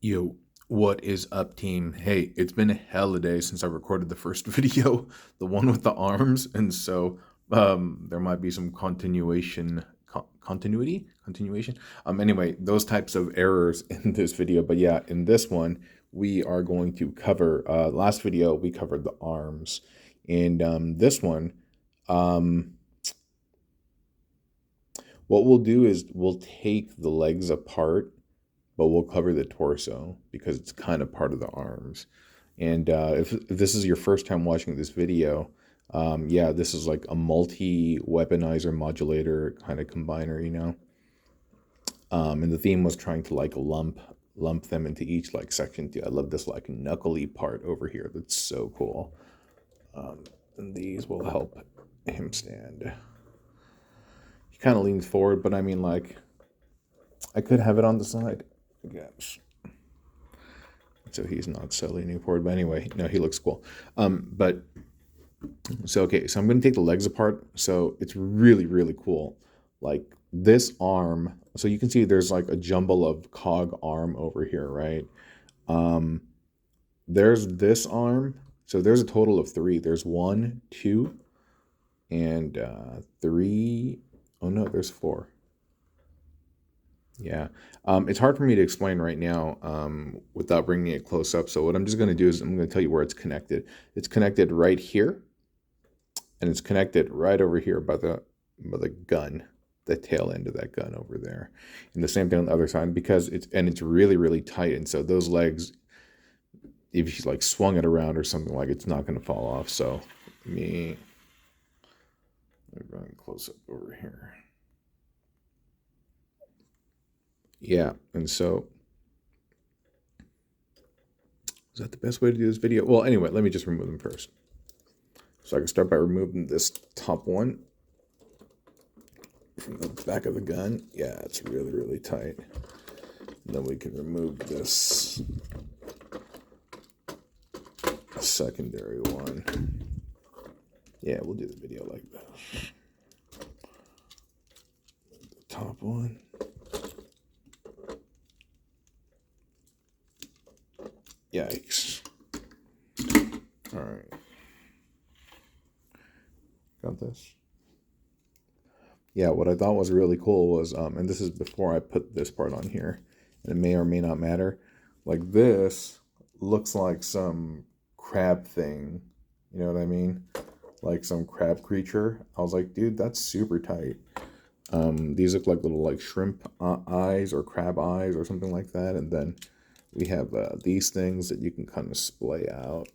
Yo, what is up, team? Hey, it's been a hell of a day since I recorded the first video, the one with the arms, and so there might be some continuation. Anyway, those types of errors in this video, but yeah, in this one we are going to cover. Last video we covered the arms, and this one, um, what we'll do is we'll take the legs apart, but we'll cover the torso because it's kind of part of the arms. And if this is your first time watching this video, yeah, this is like a multi-weaponizer modulator kind of combiner, you know? And the theme was trying to like lump them into each like section. Dude, I love this like knuckly part over here. That's so cool. And these will help him stand. He kind of leans forward, but I mean, like, I could have it on the side, I guess. So he's not so leaning forward. But anyway, no, he looks cool. Okay, so I'm going to take the legs apart. So it's really, really cool. Like this arm, so you can see there's like a jumble of cog arm over here, right? There's this arm. So there's a total of 3. There's 1, 2, and 3. Oh no, there's 4. Yeah, it's hard for me to explain right now without bringing it close up. So what I'm just going to do is I'm going to tell you where it's connected. It's connected right here, and it's connected right over here by the gun, the tail end of that gun over there. And the same thing on the other side because it's really, really tight. And so those legs, if you like swung it around or something, like it's not going to fall off. So let me bring it close up over here. Yeah, and so is that the best way to do this video? Well, anyway, let me just remove them first. So I can start by removing this top one from the back of the gun. Yeah, it's really, really tight. And then we can remove this secondary one. Yeah, we'll do the video like this. The top one. Yikes. All right. Got this. Yeah, what I thought was really cool was, and this is before I put this part on here, and it may or may not matter, like this looks like some crab thing, you know what I mean? Like some crab creature. I was like, dude, that's super tight. These look like little like shrimp eyes or crab eyes or something like that, and then we have these things that you can kind of splay out.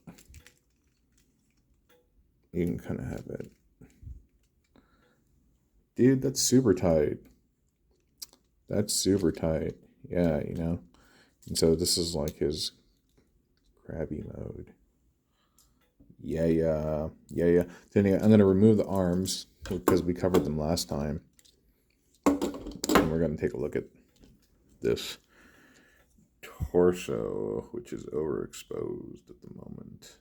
You can kind of have it. Dude, that's super tight. That's super tight. Yeah, you know. And so this is like his crabby mode. Yeah. So anyway, I'm going to remove the arms because we covered them last time. And we're going to take a look at this torso, which is overexposed at the moment.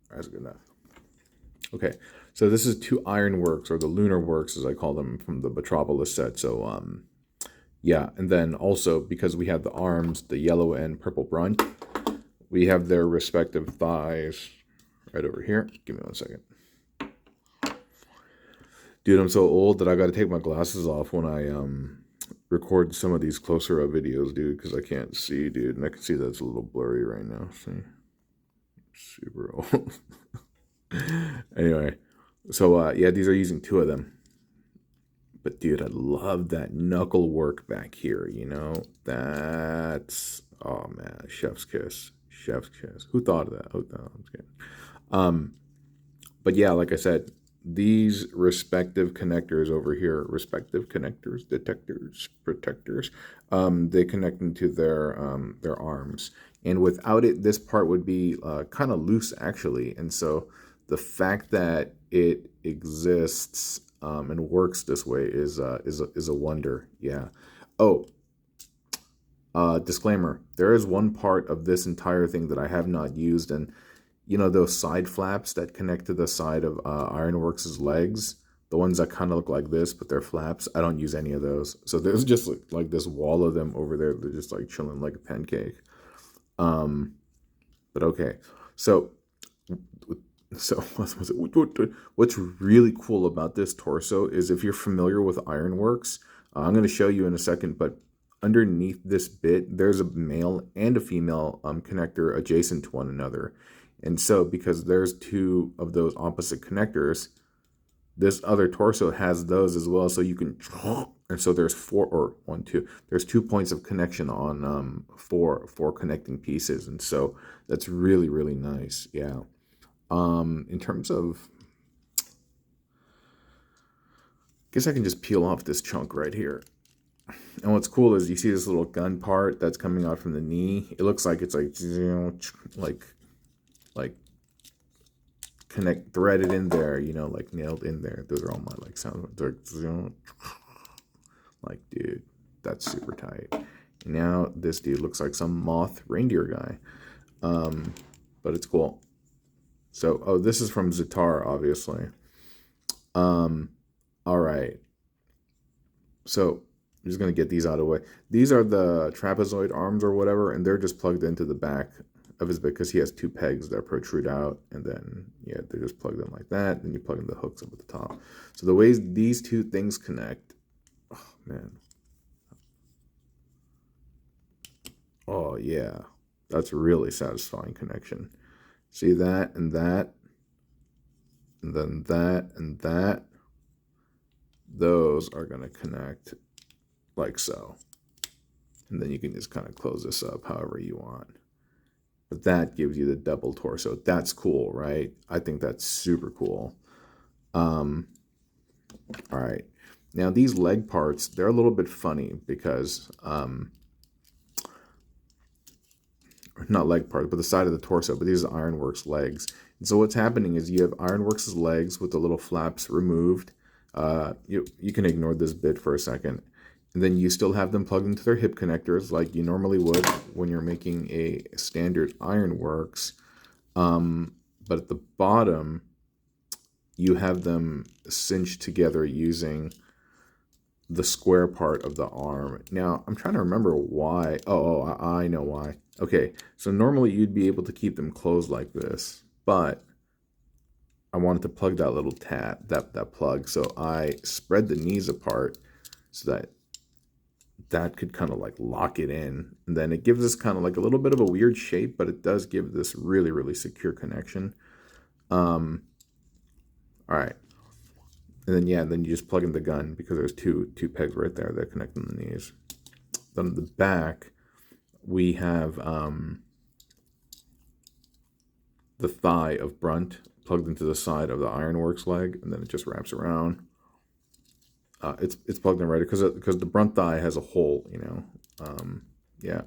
That's good enough. Okay, so this is 2 ironworks, or the lunar works as I call them, from the Metropolis set. So yeah, and then also because we have the arms, the yellow and purple brunt, we have their respective thighs right over here. Give me 1 second. Dude, I'm so old that I got to take my glasses off when I record some of these closer up videos, dude, because I can't see, dude. And I can see that's a little blurry right now. See? Super old. Anyway, so yeah, these are using 2 of them. But dude, I love that knuckle work back here, you know? That's, oh man, chef's kiss. Chef's kiss. Who thought of that? Oh, no, I'm just kidding. But yeah, like I said, these respective connectors over here, respective connectors, detectors, protectors, they connect into their arms. And without it, this part would be kind of loose, actually. And so the fact that it exists and works this way is a wonder. Yeah. Oh, disclaimer: there is one part of this entire thing that I have not used, and you know those side flaps that connect to the side of Ironworks' legs? the ones that kind of look like this, but they're flaps, I don't use any of those. So there's just like this wall of them over there. They're just like chilling like a pancake. But okay. So what's really cool about this torso is, if you're familiar with ironworks, I'm going to show you in a second, but underneath this bit, there's a male and a female connector adjacent to one another. And so because there's two of those opposite connectors, this other torso has those as well. So you can, and so there's there's 2 points of connection on four connecting pieces. And so that's really, really nice. Yeah. In terms of, I guess I can just peel off this chunk right here. And what's cool is you see this little gun part that's coming out from the knee. It looks like it's like threaded in there, you know, like nailed in there. Those are all my like sounds. Like, dude, that's super tight. And now this dude looks like some moth reindeer guy. But it's cool. So, oh, this is from Zatar, obviously. All right. So I'm just going to get these out of the way. These are the trapezoid arms or whatever, and they're just plugged into the back of his bit because he has 2 pegs that protrude out, and then, yeah, they're just plugged in like that. Then you plug in the hooks up at the top. So the ways these 2 things connect, oh, man. Oh, yeah. That's a really satisfying connection. See that and that, and then that and that. Those are going to connect like so. And then you can just kind of close this up however you want. But that gives you the double torso. That's cool, right? I think that's super cool. All right. Now these leg parts, they're a little bit funny because, not leg parts, but the side of the torso, but these are Ironworks legs. And so what's happening is you have Ironworks' legs with the little flaps removed. You can ignore this bit for a second. And then you still have them plugged into their hip connectors like you normally would when you're making a standard Ironworks. But at the bottom, you have them cinched together using the square part of the arm. Now, I'm trying to remember why. I know why. Okay, so normally you'd be able to keep them closed like this, but I wanted to plug that little tab, that plug. So I spread the knees apart so that could kind of like lock it in. And then it gives us kind of like a little bit of a weird shape, but it does give this really, really secure connection. All right. And then, yeah, then you just plug in the gun because there's two pegs right there that connect the knees. Then the back, we have the thigh of Brunt plugged into the side of the Ironworks leg, and then it just wraps around. It's plugged in right because the Brunt thigh has a hole, you know. Yeah,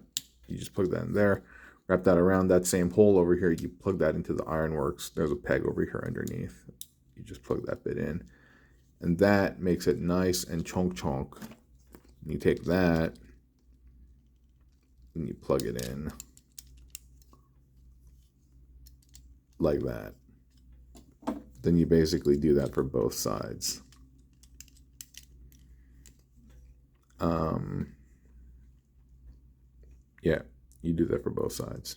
you just plug that in there, wrap that around that same hole over here. You plug that into the Ironworks. There's a peg over here underneath. You just plug that bit in. And that makes it nice and chonk. And you take that and you plug it in like that. Then you basically do that for both sides. Yeah, you do that for both sides.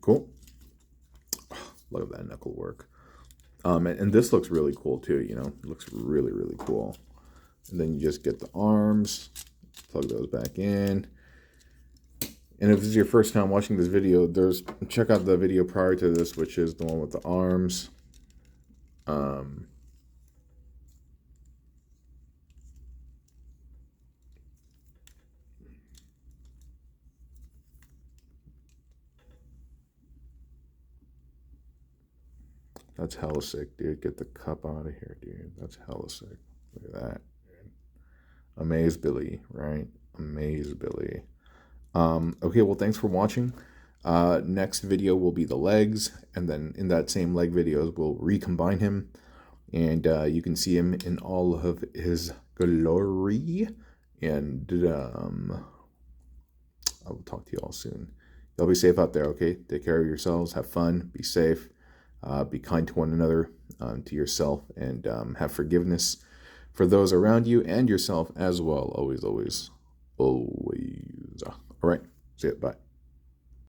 Cool. Look at that knuckle work. And this looks really cool too, you know, it looks really, really cool. And then you just get the arms, plug those back in. And if this is your first time watching this video, check out the video prior to this, which is the one with the arms. That's hella sick, dude. Get the cup out of here, dude. That's hella sick. Look at that. Amaze Billy, right? Amaze Billy. Okay, well, thanks for watching. Next video will be the legs, and then in that same leg videos, we'll recombine him, and you can see him in all of his glory. And I will talk to you all soon. y'all be safe out there, okay? Take care of yourselves. Have fun. Be safe. Be kind to one another, to yourself, and have forgiveness for those around you and yourself as well. Always, always, always. All right. See ya. Bye.